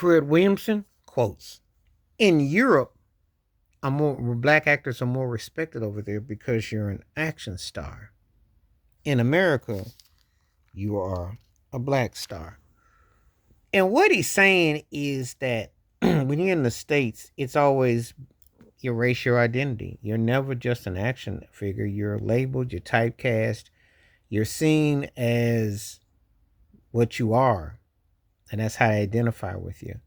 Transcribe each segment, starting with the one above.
Fred Williamson quotes, "In Europe, black actors are more respected over there because you're an action star. In America, you are a black star." And what he's saying is that when you're in the States, it's always erase your identity. You're never just an action figure. You're labeled, you're typecast, you're seen as what you are. And that's how they identify with you.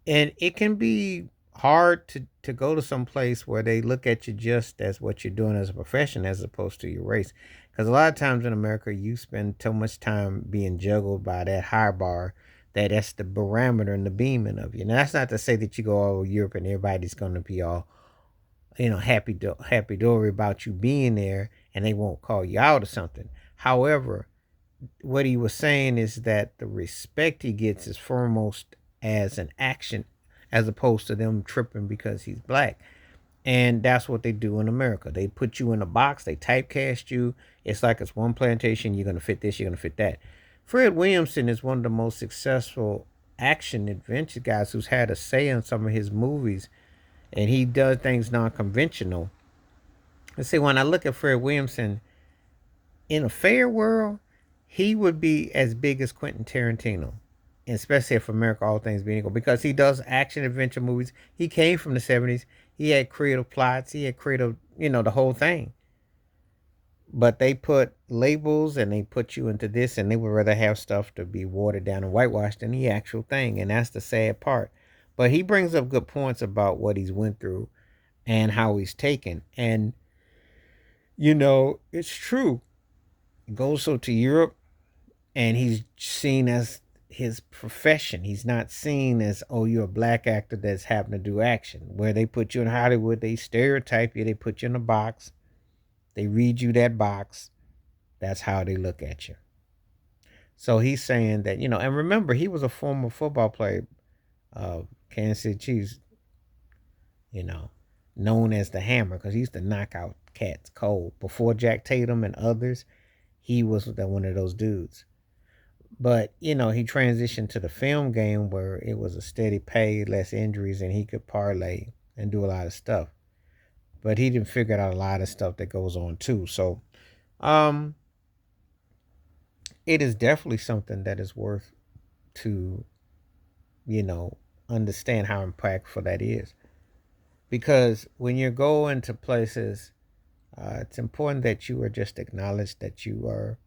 And it can be hard to go to some place where they look at you just as what you're doing as a profession as opposed to your race. Because a lot of times in America, you spend so much time being juggled by that high bar that's the barometer and the beaming of you. Now, that's not to say that you go all over Europe and everybody's going to be all happy dory about you being there and they won't call you out or something. However, what he was saying is that the respect he gets is foremost as an action as opposed to them tripping because he's black. And that's what they do in America. They put you in a box, they typecast you. It's like it's one plantation, you're going to fit this, you're going to fit that. Fred Williamson is one of the most successful action adventure guys who's had a say in some of his movies, and he does things non-conventional. Let's see, when I look at Fred Williamson in a fair world, he would be as big as Quentin Tarantino, especially if America, all things being equal, because he does action adventure movies. He came from the 70s. He had creative plots. He had creative, the whole thing. But they put labels and they put you into this, and they would rather have stuff to be watered down and whitewashed than the actual thing. And that's the sad part. But he brings up good points about what he's went through and how he's taken. And, it's true. He goes so to Europe and he's seen as his profession. He's not seen as, oh, you're a black actor that's having to do action. Where they put you in Hollywood, they stereotype you, they put you in a box, they read you that box. That's how they look at you. So he's saying that, and remember, he was a former football player of Kansas City Chiefs, known as the Hammer because he used to knock out cats cold. Before Jack Tatum and others, he was one of those dudes. But, he transitioned to the film game where it was a steady pay, less injuries, and he could parlay and do a lot of stuff. But he didn't figure out a lot of stuff that goes on too. So it is definitely something that is worth to, understand how impactful that is. Because when you go into places, it's important that you are just acknowledged that you are,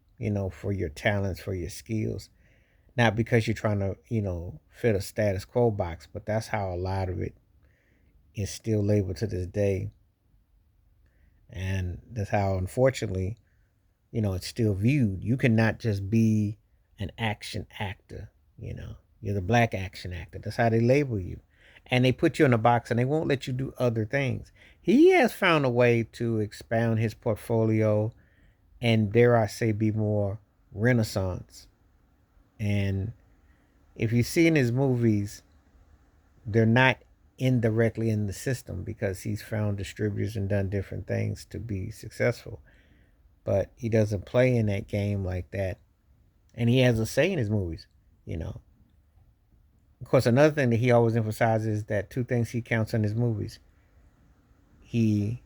for your talents, for your skills, not because you're trying to, fit a status quo box, but that's how a lot of it is still labeled to this day. And that's how, unfortunately, it's still viewed. You cannot just be an action actor, you're the black action actor. That's how they label you. And they put you in a box and they won't let you do other things. He has found a way to expound his portfolio and, dare I say, be more renaissance. And if you see in his movies, they're not indirectly in the system because he's found distributors and done different things to be successful. But he doesn't play in that game like that. And he has a say in his movies, Of course, another thing that he always emphasizes is that two things he counts in his movies. He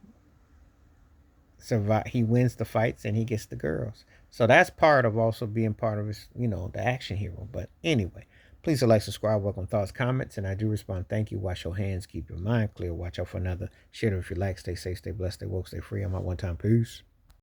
he wins the fights and he gets the girls. So that's part of also being part of his, the action hero. But anyway, please like, subscribe, welcome thoughts, comments, and I do respond. Thank you. Wash your hands, keep your mind clear. Watch out for another. Share it if you like. Stay safe, stay blessed, stay woke, stay free. I'm out one time. Peace.